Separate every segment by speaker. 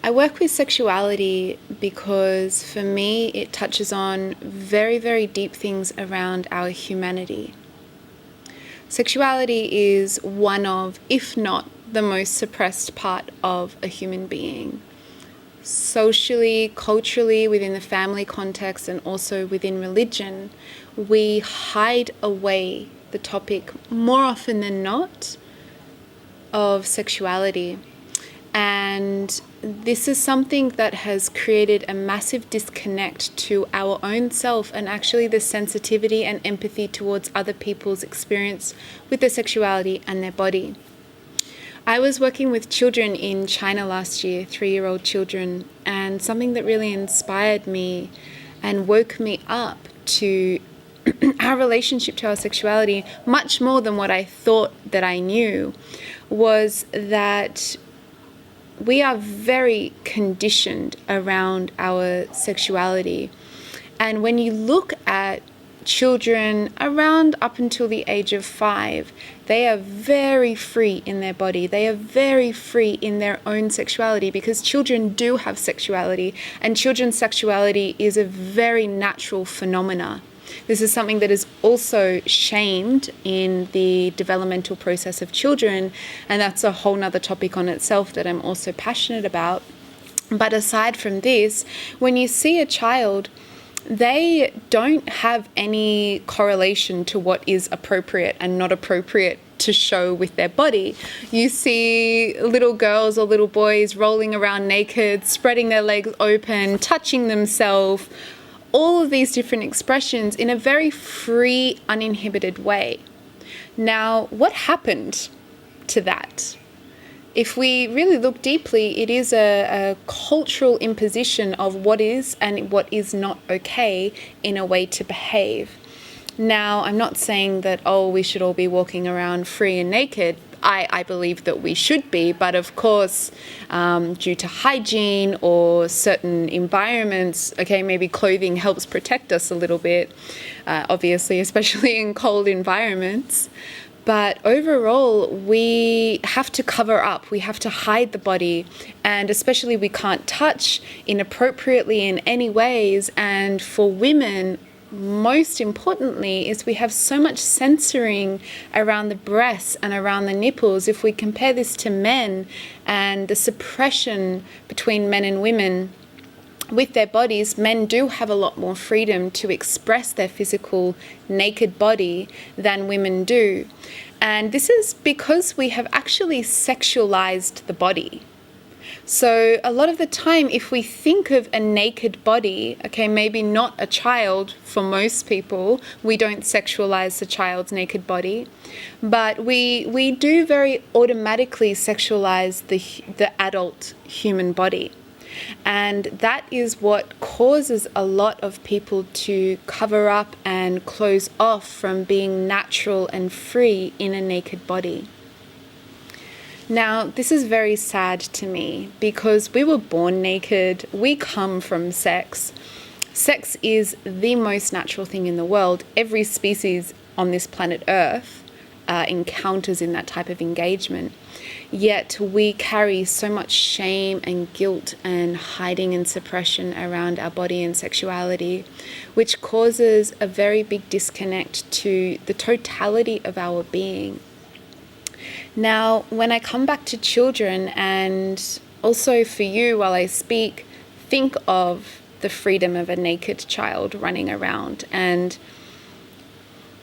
Speaker 1: I work with sexuality because for me it touches on very, very deep things around our humanity. Sexuality is one of, if not the most suppressed part of a human being. Socially, culturally, within the family context, and also within religion, we hide away the topic more often than not of sexuality. And this is something that has created a massive disconnect to our own self and actually the sensitivity and empathy towards other people's experience with their sexuality and their body. I was working with children in China last year, 3-year-old children, and something that really inspired me and woke me up to our relationship to our sexuality, much more than what I thought that I knew, was that we are very conditioned around our sexuality. And when you look at children around up until the age of 5, they are very free in their body. They are very free in their own sexuality, because children do have sexuality, and children's sexuality is a very natural phenomena. This is something that is also shamed in the developmental process of children, and that's a whole nother topic on itself that I'm also passionate about. But aside from this, when you see a child, they don't have any correlation to what is appropriate and not appropriate to show with their body. You see little girls or little boys rolling around naked, spreading their legs open, touching themselves, all of these different expressions in a very free, uninhibited way. Now, what happened to that? If we really look deeply, it is a cultural imposition of what is and what is not okay in a way to behave. Now, I'm not saying that, we should all be walking around free and naked. I believe that we should be, but of course, due to hygiene or certain environments, maybe clothing helps protect us a little bit, obviously, especially in cold environments. But overall, we have to cover up, we have to hide the body, and especially we can't touch inappropriately in any ways. And for women, most importantly, is we have so much censoring around the breasts and around the nipples. If we compare this to men and the suppression between men and women with their bodies, men do have a lot more freedom to express their physical naked body than women do. And this is because we have actually sexualized the body. So a lot of the time, if we think of a naked body, maybe not a child for most people, we don't sexualize the child's naked body, but we do very automatically sexualize the adult human body. And that is what causes a lot of people to cover up and close off from being natural and free in a naked body. Now, this is very sad to me because we were born naked. We come from sex. Sex is the most natural thing in the world. Every species on this planet Earth encounters in that type of engagement. Yet we carry so much shame and guilt and hiding and suppression around our body and sexuality, which causes a very big disconnect to the totality of our being. Now, when I come back to children, and also for you while I speak, think of the freedom of a naked child running around, and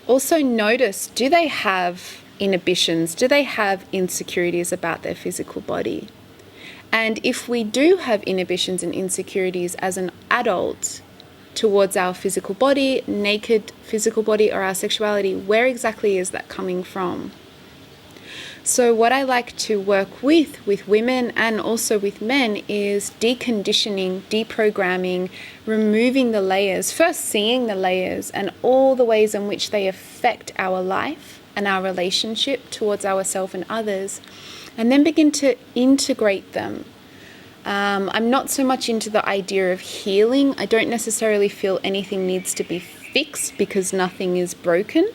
Speaker 1: also notice, do they have inhibitions? Do they have insecurities about their physical body? And if we do have inhibitions and insecurities as an adult towards our physical body, naked physical body, or our sexuality, where exactly is that coming from? So what I like to work with women and also with men is deconditioning, deprogramming, removing the layers, first seeing the layers and all the ways in which they affect our life and our relationship towards ourselves and others, and then begin to integrate them. I'm not so much into the idea of healing. I don't necessarily feel anything needs to be fixed because nothing is broken.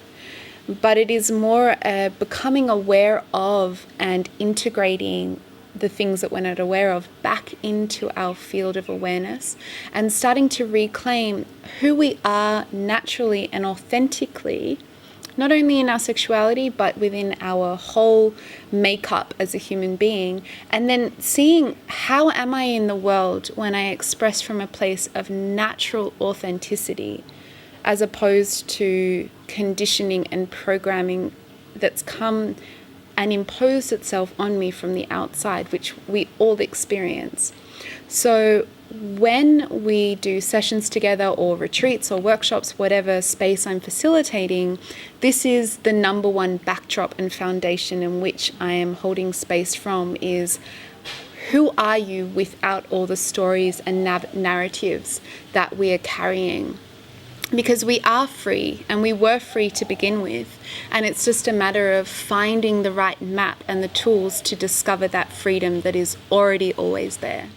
Speaker 1: But it is more becoming aware of and integrating the things that we're not aware of back into our field of awareness, and starting to reclaim who we are naturally and authentically, not only in our sexuality, but within our whole makeup as a human being. And then seeing, how am I in the world when I express from a place of natural authenticity, as opposed to conditioning and programming that's come and imposed itself on me from the outside, which we all experience. So when we do sessions together or retreats or workshops, whatever space I'm facilitating, this is the number one backdrop and foundation in which I am holding space from, is who are you without all the stories and narratives that we are carrying? Because we are free, and we were free to begin with, and it's just a matter of finding the right map and the tools to discover that freedom that is already always there.